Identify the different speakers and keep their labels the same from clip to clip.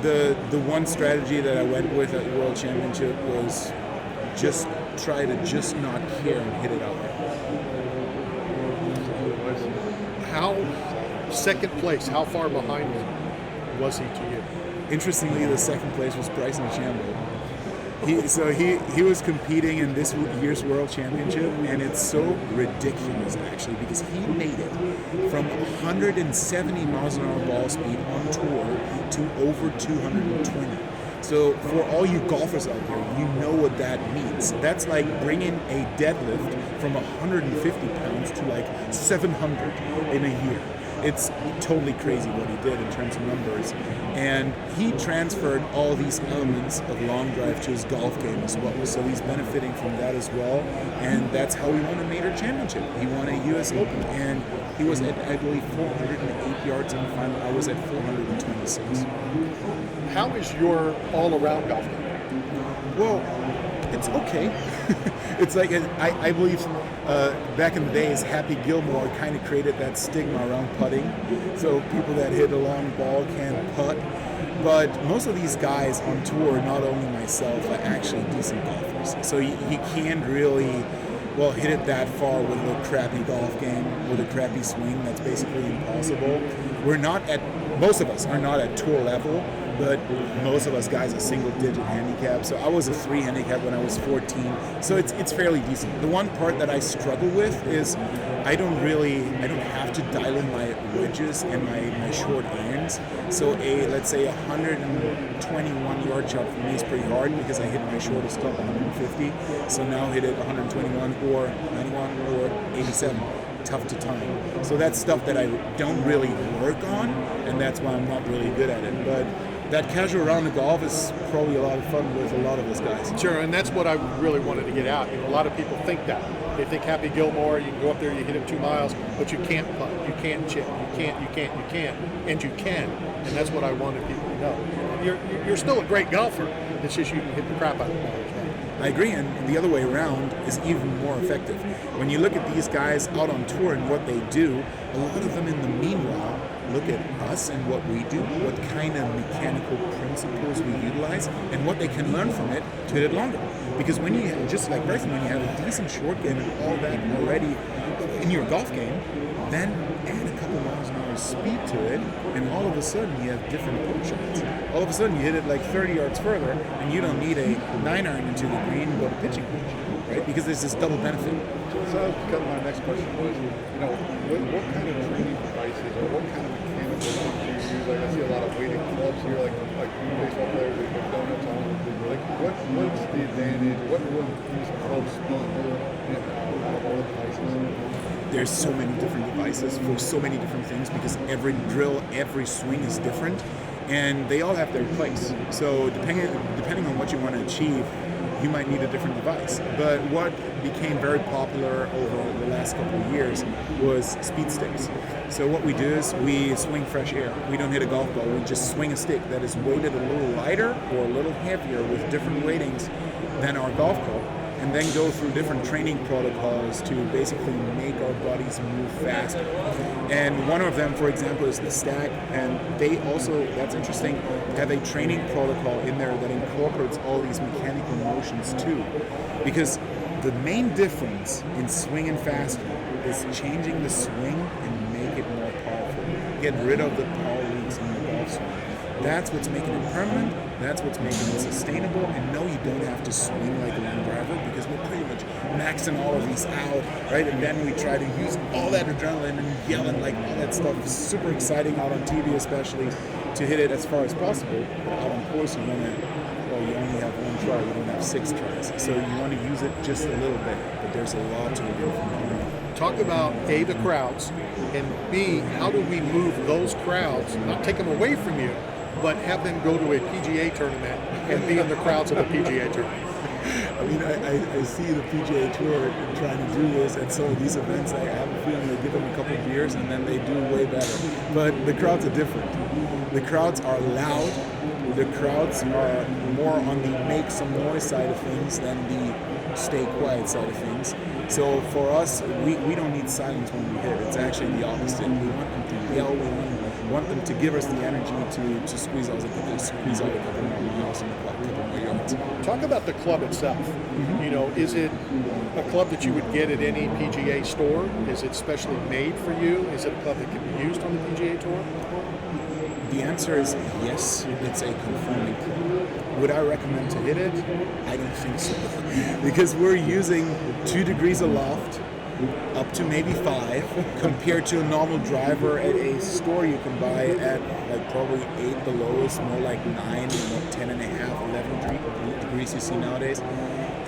Speaker 1: the one strategy that I went with at the World Championship was just try to just not care and hit it out there.
Speaker 2: Second place, how far behind was he to you?
Speaker 1: Interestingly, the second place was Bryson DeChambeau. He was competing in this year's World Championship, and it's so ridiculous actually because he made it from 170 miles an hour ball speed on tour to over 220. So for all you golfers out there, you know what that means. That's like bringing a deadlift from 150 pounds to like 700 in a year. It's totally crazy what he did in terms of numbers. And he transferred all these elements of long drive to his golf game as well. So he's benefiting from that as well. And that's how he won a major championship. He won a U.S. Open. And he was at, I believe, 408 yards in the final. I was at 426.
Speaker 2: How is your all-around golf game?
Speaker 1: Well, it's okay. It's like, I believe back in the days, Happy Gilmore kind of created that stigma around putting. So people that hit a long ball can't putt. But most of these guys on tour, not only myself, are actually decent golfers. So you can't really, hit it that far with a crappy golf game, with a crappy swing. That's basically impossible. Most of us are not at tour level, but most of us guys are single-digit handicap. So I was a 3 handicap when I was 14. So it's fairly decent. The one part that I struggle with is I don't have to dial in my wedges and my short irons. So let's say 121 yard shot for me is pretty hard because I hit my shortest club 150. So now hit it 121 or 91 or 87. Tough to time. So that's stuff that I don't really work on, and that's why I'm not really good at it. But that casual round of golf is probably a lot of fun with a lot of those guys.
Speaker 2: Sure, and that's what I really wanted to get out. A lot of people think that. They think Happy Gilmore, you can go up there, you hit it 2 miles, but you can't putt, you can't chip, you can't, and you can. And that's what I wanted people to know. You're still a great golfer. It's just you can hit the crap out of the ball.
Speaker 1: I agree, and the other way around is even more effective. When you look at these guys out on tour and what they do, a lot of them in the meanwhile look at us and what we do, what kind of mechanical principles we utilize, and what they can learn from it to hit it longer. Because when you, just like Bryson, when you have a decent short game and all that already in your golf game, then add a couple miles an hour speed to it, and all of a sudden you have different approach shots. All of a sudden you hit it like 30 yards further, and you don't need a 9-iron into the green and go to pitching range, right? Because there's this double benefit.
Speaker 3: So kind of my next question was, what kind of training devices or what kind of mechanical do you use? Like I see a lot of weighted clubs here, like baseball players with donuts on. Like what's the advantage? What will these clubs speed out of all the devices?
Speaker 1: There's so many different devices for so many different things because every drill, every swing is different, and they all have their place. So depending on what you want to achieve, you might need a different device. But what became very popular over the last couple of years was speed sticks. So what we do is we swing fresh air. We don't hit a golf ball. We just swing a stick that is weighted a little lighter or a little heavier with different weightings than our golf club, and then go through different training protocols to basically make our bodies move faster. And one of them, for example, is the stack, and they also, that's interesting, have a training protocol in there that incorporates all these mechanical motions too. Because the main difference in swinging faster is changing the swing and make it more powerful. Get rid of the power leaks in the golf swing. That's what's making it permanent, that's what's making it sustainable, and no, you don't have to swing like a long driver because we're pretty much maxing all of these out, right? And then we try to use all that adrenaline and yelling like all that stuff is super exciting out on TV especially to hit it as far as possible. But out on course you only have one try, you don't have 6 tries. So you want to use it just a little bit, but there's a lot to it.
Speaker 2: Talk about A, the crowds, and B, how do we move those crowds, not take them away from you, but have them go to a PGA tournament and be in the crowds of a PGA tournament?
Speaker 1: I mean, I see the PGA Tour trying to do this at some of these events. I have a feeling they give them a couple of years and then they do way better. But the crowds are different. The crowds are loud. The crowds are more on the make some noise side of things than the stay quiet side of things. So for us, we don't need silence when we hit. It's actually the opposite. We want them to yell. We want them want them to give us the energy to squeeze out a couple more miles and a couple more yards.
Speaker 2: Talk about the club itself. You know, is it a club that you would get at any PGA store? Is it specially made for you? Is it a club that can be used on the PGA Tour?
Speaker 1: The answer is yes, it's a conforming club. Would I recommend to hit it? I don't think so. Because we're using 2 degrees aloft, up to maybe 5, compared to a normal driver at a store you can buy at like probably 8 the lowest, more like 9, 10 and a half, 11 degrees you see nowadays.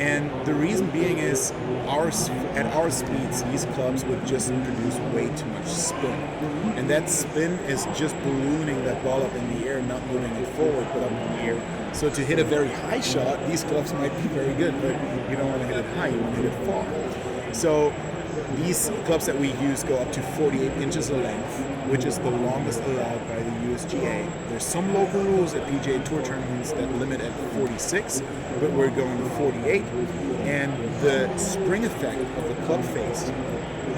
Speaker 1: And the reason being is at our speeds, these clubs would just produce way too much spin. And that spin is just ballooning that ball up in the air, not moving it forward, but up in the air. So to hit a very high shot, these clubs might be very good, but you don't want to hit it high, you want to hit it far. So these clubs that we use go up to 48 inches of length, which is the longest allowed by the USGA. There's some local rules at PGA Tour tournaments that limit at 46, but we're going to 48. And the spring effect of the club face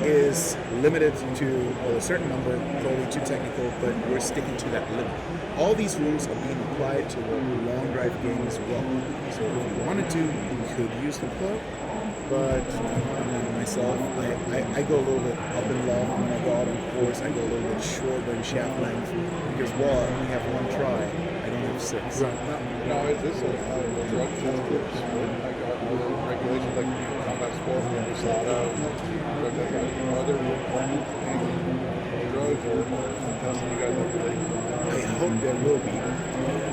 Speaker 1: is limited to a certain number, probably too technical, but we're sticking to that limit. All these rules are being applied to the long drive game as well. So if you wanted to, you could use the club. But myself, I go a little bit up in love when I go out on course. I go a little bit shorter in shaft length because, well, I only have 1 try. I don't have 6.
Speaker 3: Right. Now, is this a drug tested sport? Like, are there regulations like combat sport, USADA, drug testing? Are there requirements for any drugs or testing you guys have to take?
Speaker 1: I hope there will be.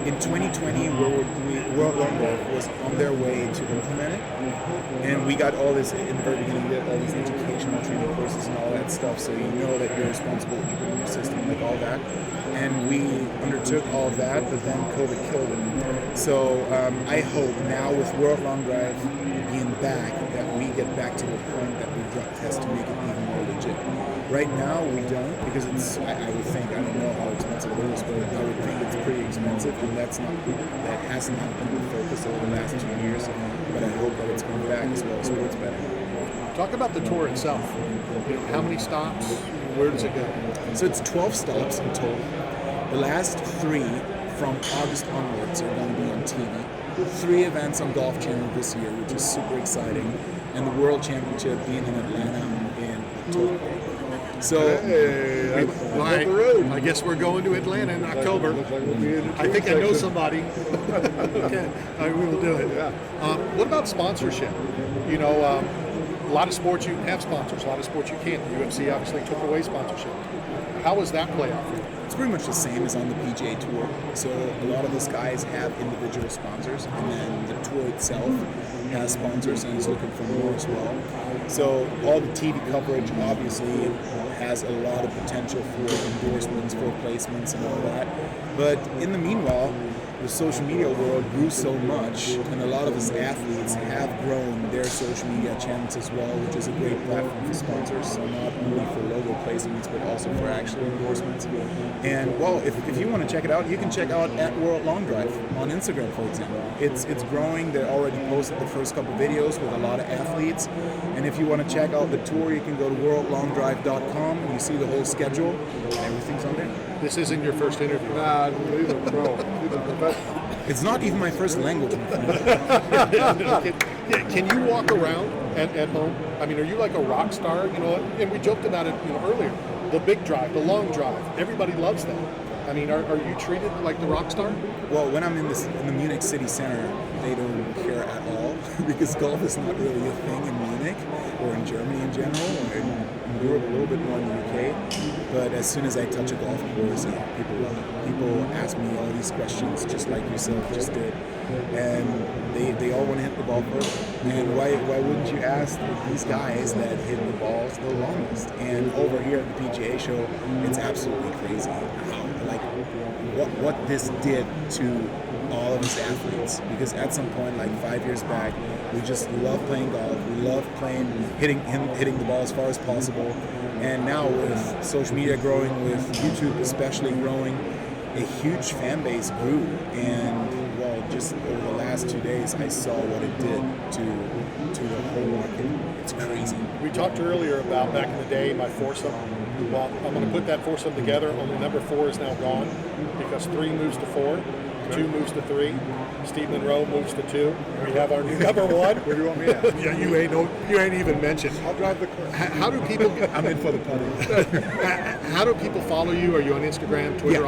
Speaker 1: In 2020, World Long Golf was on their way to implement it, and we got all this in the very beginning. We had all these educational training courses and all that stuff, so you know that you're responsible for your system, like all that. And we undertook all of that, but then COVID killed it. So I hope now with World Long Drive being back, that we get back to the point that we drug test to make it even more legit. Right now we don't, because it's, I would think, I don't know how expensive it is, but I would think it's pretty expensive, and that has not been the focus over the last 2 years. But I hope that it's coming back as well as sports betting.
Speaker 2: Talk about the tour itself. You know, how many stops? Where does it go?
Speaker 1: So it's 12 stops in total. The last 3 from August onwards are going to be on TV. 3 events on Golf Channel this year, which is super exciting, and the World Championship being in Atlanta in October. So,
Speaker 3: Hey,
Speaker 2: I guess we're going to Atlanta in October.
Speaker 3: Looks like we'll be in the
Speaker 2: I think I know
Speaker 3: section.
Speaker 2: somebody. Okay, we will do it.
Speaker 3: Yeah.
Speaker 2: What about sponsorship? You know, a lot of sports you have sponsors, a lot of sports you can't. The UFC obviously took away sponsorship. How does that play out for you?
Speaker 1: it's pretty much the same as on the PGA Tour. So a lot of those guys have individual sponsors, and then the tour itself has sponsors and is looking for more as well. So all the TV coverage obviously has a lot of potential for endorsements, for placements, and all that. But in the meanwhile, the social media world grew so much, and a lot of us athletes have grown their social media channels as well, which is a great platform for sponsors, so not only for logo placements, but also for actual endorsements. And well, if you want to check it out, you can check out at World Long Drive on Instagram, for example. It's growing. They already posted the first couple videos with a lot of athletes. And if you want to check out the tour, you can go to worldlongdrive.com, and you see the whole schedule, and everything's on there.
Speaker 2: This isn't your first interview.
Speaker 3: Nah, he's a pro. He's a professional.
Speaker 1: It's not even my first language.
Speaker 2: Can you walk around at home? I mean, are you like a rock star? You know, and we joked about it, earlier. The big drive, the long drive. Everybody loves that. I mean, are you treated like the rock star?
Speaker 1: Well, when I'm in the Munich city center, they don't care at all because golf is not really a thing in Munich or in Germany in general, or in Europe a little bit more in the UK. But as soon as I touch a golf course, people love it. People ask me all these questions, just like yourself just did, and they all want to hit the ball first. And why wouldn't you ask these guys that hit the balls the longest? And over here at the PGA show, it's absolutely crazy what this did to all of us athletes, because at some point, like 5 years back, we just loved playing golf. We loved hitting the ball as far as possible. And now with social media growing, with YouTube especially growing, a huge fan base grew. And well, just over the last 2 days, I saw what it did to the whole market. It's crazy.
Speaker 2: We talked earlier about back in the day, my foursome. Well, I'm going to put that foursome together. Only number 4 is now gone because 3 moves to 4, 2 moves to 3, Steve Monroe moves to 2. We have our new number 1.
Speaker 3: Where do you want me at?
Speaker 2: Yeah, you ain't even mentioned.
Speaker 3: I'll drive the car.
Speaker 2: How do people?
Speaker 1: I'm in for the party.
Speaker 2: How do people follow you? Are you on Instagram, Twitter?
Speaker 1: Yeah.